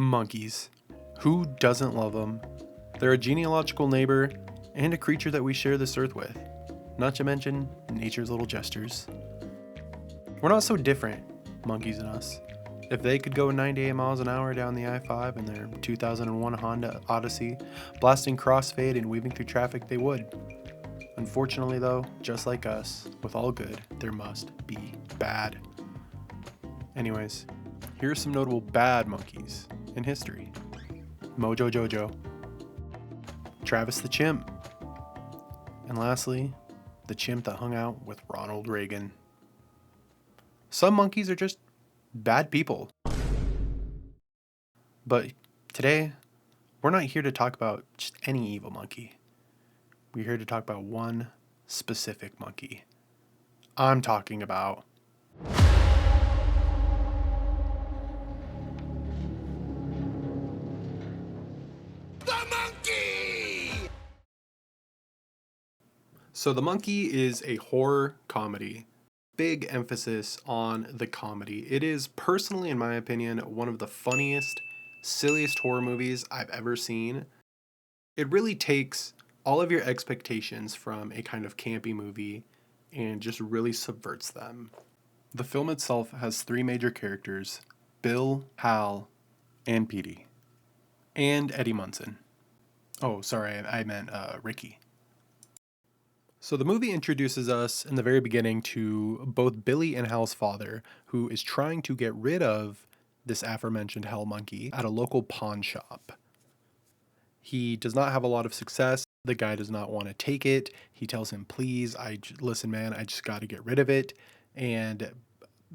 Monkeys. Who doesn't love them? They're a genealogical neighbor and a creature that we share this earth with, not to mention nature's little jesters. We're not so different, monkeys and us. If they could go 98 miles an hour down the I-5 in their 2001 Honda Odyssey, blasting crossfade and weaving through traffic, they would. Unfortunately though, just like us, with all good, there must be bad. Anyways, here are some notable bad monkeys in history. Mojo Jojo, Travis the Chimp, and lastly, the chimp that hung out with Ronald Reagan. Some monkeys are just bad people. But today, we're not here to talk about just any evil monkey. We're here to talk about one specific monkey. I'm talking about the monkey! So The Monkey is a horror comedy. Big emphasis on the comedy. It is personally, in my opinion, one of the funniest, silliest horror movies I've ever seen. It really takes all of your expectations from a kind of campy movie and just really subverts them. The film itself has three major characters: Bill, Hal, and Petey. And Eddie Munson. Oh, sorry, I meant Ricky. So the movie introduces us in the very beginning to both Billy and Hal's father, who is trying to get rid of this aforementioned hell monkey at a local pawn shop. He does not have a lot of success. The guy does not want to take it. He tells him, please, listen, man, I just got to get rid of it. And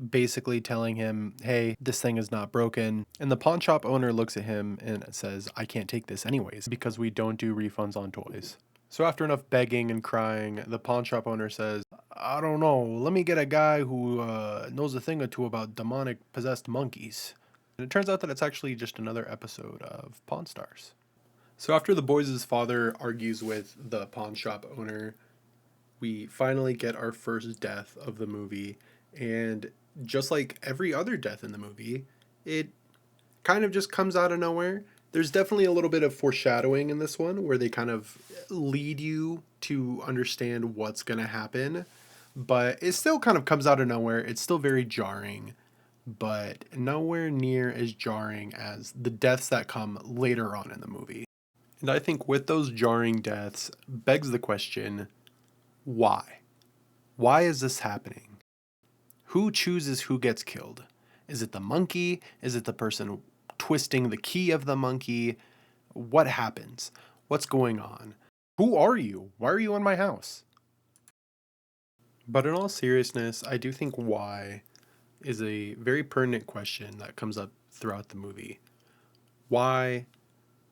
basically telling him, hey, this thing is not broken. And the pawn shop owner looks at him and says, I can't take this anyways because we don't do refunds on toys. So after enough begging and crying, the pawn shop owner says, I don't know, let me get a guy who knows a thing or two about demonic possessed monkeys. And it turns out that it's actually just another episode of Pawn Stars. So after the boys' father argues with the pawn shop owner, we finally get our first death of the movie. And just like every other death in the movie, it kind of just comes out of nowhere. There's definitely a little bit of foreshadowing in this one where they kind of lead you to understand what's going to happen, but it still kind of comes out of nowhere. It's still very jarring, but nowhere near as jarring as the deaths that come later on in the movie. And I think with those jarring deaths begs the question, why? Why is this happening? Who chooses who gets killed? Is it the monkey? Is it the person twisting the key of the monkey? What happens? What's going on? Who are you? Why are you in my house? But in all seriousness, I do think why is a very pertinent question that comes up throughout the movie. Why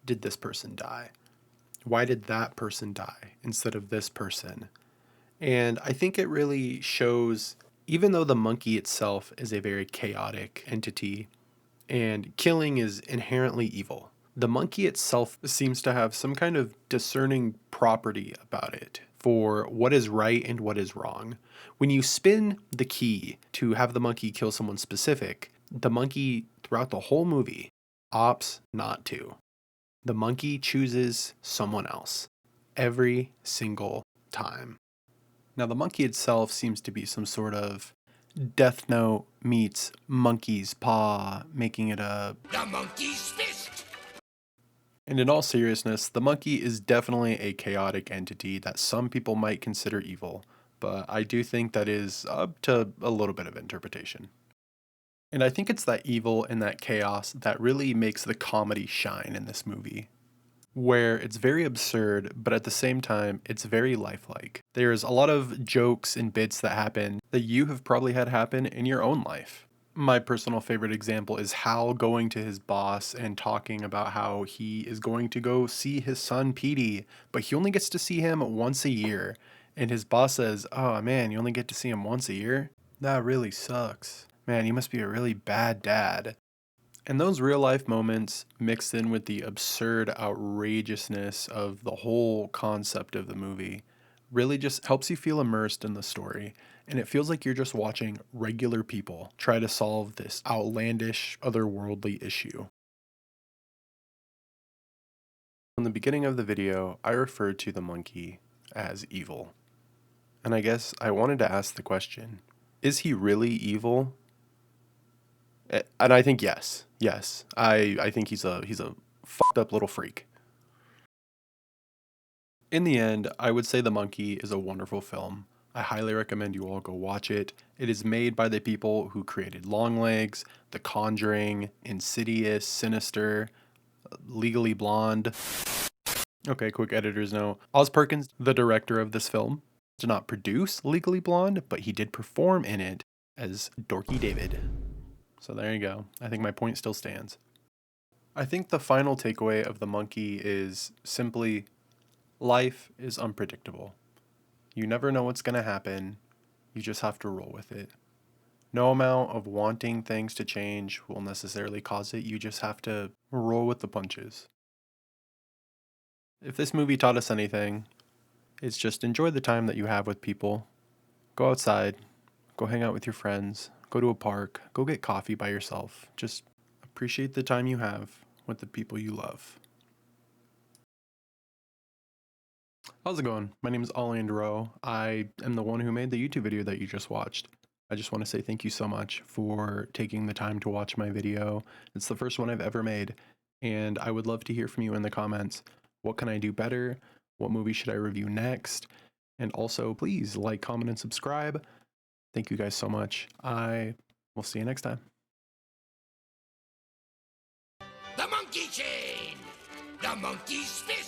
did this person die? Why did that person die instead of this person? And I think it really shows, even though the monkey itself is a very chaotic entity and killing is inherently evil, the monkey itself seems to have some kind of discerning property about it for what is right and what is wrong. When you spin the key to have the monkey kill someone specific, the monkey throughout the whole movie opts not to. The monkey chooses someone else every single time. Now, the monkey itself seems to be some sort of Death Note meets monkey's paw, making it a... The monkey's fist! And in all seriousness, the monkey is definitely a chaotic entity that some people might consider evil, but I do think that is up to a little bit of interpretation. And I think it's that evil and that chaos that really makes the comedy shine in this movie, where it's very absurd, but at the same time, it's very lifelike. There's a lot of jokes and bits that happen that you have probably had happen in your own life. My personal favorite example is Hal going to his boss and talking about how he is going to go see his son Petey, but he only gets to see him once a year. And his boss says, oh man, you only get to see him once a year? That really sucks. Man, you must be a really bad dad. And those real life moments mixed in with the absurd outrageousness of the whole concept of the movie really just helps you feel immersed in the story. And it feels like you're just watching regular people try to solve this outlandish, otherworldly issue. In the beginning of the video, I referred to the monkey as evil. And I guess I wanted to ask the question, is he really evil? And I think yes. Yes. I think he's a fucked up little freak. In the end, I would say The Monkey is a wonderful film. I highly recommend you all go watch it. It is made by the people who created Longlegs, The Conjuring, Insidious, Sinister, Legally Blonde. Okay, quick editor's note. Oz Perkins, the director of this film, did not produce Legally Blonde, but he did perform in it as Dorky David. So there you go. I think my point still stands. I think the final takeaway of The Monkey is simply life is unpredictable. You never know what's going to happen. You just have to roll with it. No amount of wanting things to change will necessarily cause it. You just have to roll with the punches. If this movie taught us anything, it's just enjoy the time that you have with people. Go outside, go hang out with your friends, go to a park, go get coffee by yourself. Just appreciate the time you have with the people you love. How's it going? My name is Alejandro. I am the one who made the YouTube video that you just watched. I just want to say thank you so much for taking the time to watch my video. It's the first one I've ever made, and I would love to hear from you in the comments. What can I do better? What movie should I review next? And also, please like, comment, and subscribe. Thank you guys so much. I will see you next time. The monkey chain! The monkey's fist!